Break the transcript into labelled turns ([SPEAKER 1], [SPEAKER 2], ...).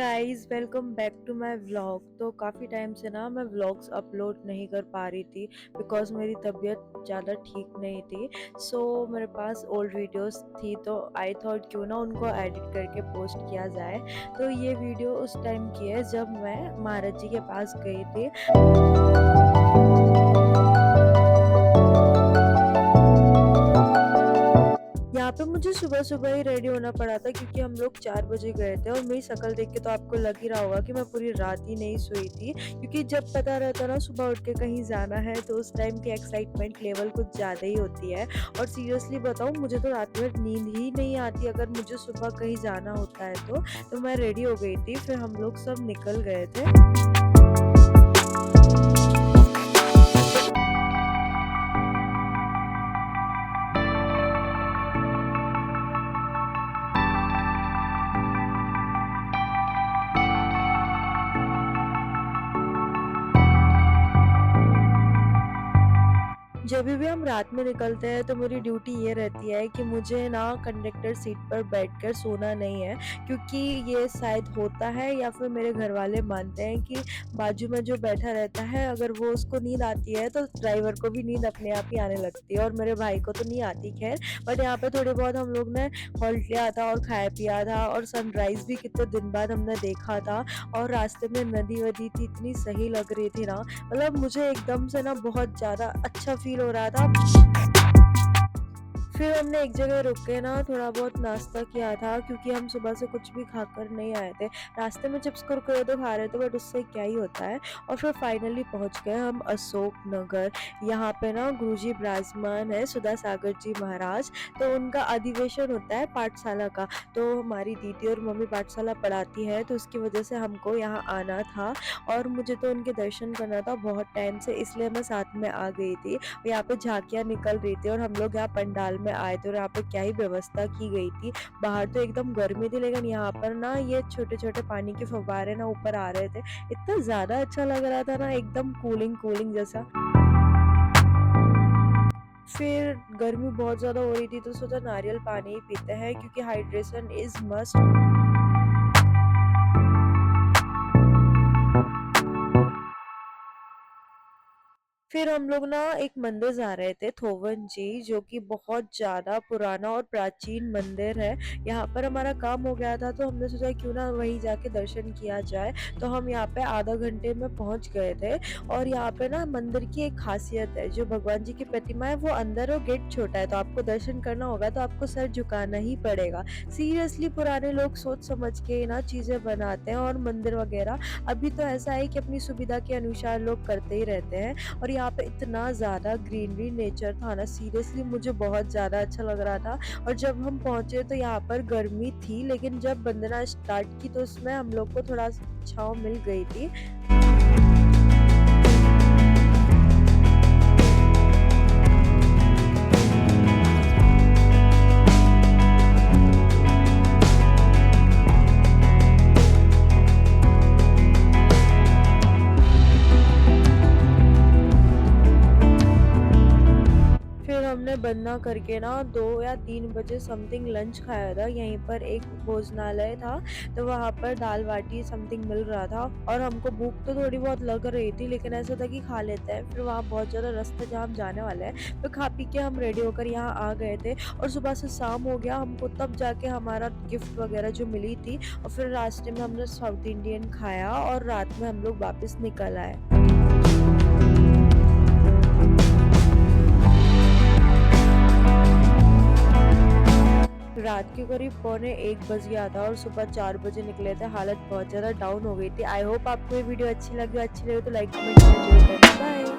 [SPEAKER 1] Guys, welcome back to my vlog. तो काफ़ी time से ना मैं व्लॉग्स अपलोड नहीं कर पा रही थी बिकॉज़ मेरी तबीयत ज़्यादा ठीक नहीं थी। मेरे पास ओल्ड वीडियोस थी तो आई थॉट क्यों ना उनको एडिट करके पोस्ट किया जाए। तो ये वीडियो उस टाइम की है जब मैं महाराज जी के पास गई थी। यहाँ पे मुझे सुबह-सुबह ही रेडी होना पड़ा था क्योंकि हम लोग 4 बजे गए थे और मेरी शक्ल देख के तो आपको लग ही रहा होगा कि मैं पूरी रात ही नहीं सोई थी, क्योंकि जब पता रहता ना सुबह उठ के कहीं जाना है तो उस टाइम की एक्साइटमेंट लेवल कुछ ज़्यादा ही होती है। और सीरियसली बताऊँ, मुझे तो रात में नींद ही नहीं आती अगर मुझे सुबह कहीं जाना होता है तो मैं रेडी हो गई थी, फिर हम लोग सब निकल गए थे। जब भी हम रात में निकलते हैं तो मेरी ड्यूटी ये रहती है कि मुझे ना कंडक्टर सीट पर बैठकर सोना नहीं है, क्योंकि ये शायद होता है या फिर मेरे घर वाले मानते हैं कि बाजू में जो बैठा रहता है अगर वो उसको नींद आती है तो ड्राइवर को भी नींद अपने आप ही आने लगती है, और मेरे भाई को तो नहीं आती खैर। बट यहाँ पे थोड़ी बहुत हम लोग ने हॉल्ट लिया था और खाया पिया था, और सनराइज़ भी कितने दिन बाद हमने देखा था। और रास्ते में नदी वदी थी, इतनी सही लग रही थी ना, मतलब मुझे एकदम से ना बहुत ज़्यादा अच्छा फील हो रहा था। फिर हमने एक जगह रुक के ना थोड़ा बहुत नाश्ता किया था, क्योंकि हम सुबह से कुछ भी खाकर नहीं आए थे। रास्ते में चिप्स कुरकुरे तो खा रहे थे बट उससे क्या ही होता है। और फिर फाइनली पहुंच गए हम अशोक नगर। यहाँ पे ना गुरुजी विराजमान है, सुधा सागर जी महाराज। तो उनका अधिवेशन होता है पाठशाला का। तो हमारी दीदी और मम्मी पाठशाला पढ़ाती है तो उसकी वजह से हमको यहाँ आना था, और मुझे तो उनके दर्शन करना था बहुत टाइम से, इसलिए मैं साथ में आ गई थी। यहाँ पे झांकियाँ निकल रही थी और हम लोग यहाँ पंडाल में आए थे, और यहाँ पे क्या ही व्यवस्था की गई थी। बाहर तो एकदम गर्मी थी, लेकिन यहाँ पर ना ये छोटे-छोटे पानी के फव्वारे ना ऊपर आ रहे थे। इतना ज़्यादा अच्छा लग रहा था ना, एकदम कूलिंग कूलिंग जैसा। फिर गर्मी बहुत ज़्यादा हो रही थी तो सोचा नारियल पानी ही पीते हैं, क्योंकि हाइड्रेशन इज़ मस्ट। फिर हम लोग ना एक मंदिर जा रहे थे, थोवन जी, जो कि बहुत ज़्यादा पुराना और प्राचीन मंदिर है। यहाँ पर हमारा काम हो गया था तो हमने सोचा क्यों ना वहीं जाके दर्शन किया जाए। तो हम यहाँ पे आधा घंटे में पहुँच गए थे। और यहाँ पे ना मंदिर की एक खासियत है, जो भगवान जी की प्रतिमा है वो अंदर और गेट छोटा है, तो आपको दर्शन करना होगा तो आपको सर झुकाना ही पड़ेगा। सीरियसली पुराने लोग सोच समझ के ना चीज़ें बनाते हैं, और मंदिर वगैरह अभी तो ऐसा है कि अपनी सुविधा के अनुसार लोग करते ही रहते हैं। और यहाँ पे इतना ज़्यादा ग्रीनरी नेचर था ना, सीरियसली मुझे बहुत ज़्यादा अच्छा लग रहा था। और जब हम पहुँचे तो यहाँ पर गर्मी थी, लेकिन जब वंदना स्टार्ट की तो उसमें हम लोग को थोड़ा छाँव मिल गई थी। फिर हमने बंदना करके ना 2 या 3 बजे समथिंग लंच खाया था। यहीं पर एक भोजनालय था, तो वहाँ पर दाल बाटी समथिंग मिल रहा था, और हमको भूख तो थोड़ी बहुत लग रही थी, लेकिन ऐसा था कि खा लेते हैं। फिर वहाँ बहुत ज़्यादा रास्ता जहाँ हम जाने वाले हैं, तो खा पी के हम रेडी होकर यहाँ आ गए थे। और सुबह से शाम हो गया हमको, तब जाके हमारा गिफ्ट वगैरह जो मिली थी। और फिर रास्ते में हमने साउथ इंडियन खाया और रात में हम लोग वापस निकल आए। रात के करीब पौने 1 बज गया था और सुबह 4 बजे निकले थे। हालत बहुत ज़्यादा डाउन हो गई थी। आई होप आपको ये वीडियो अच्छी लगी तो लाइक कमेंट शेयर जरूर करना। बाय।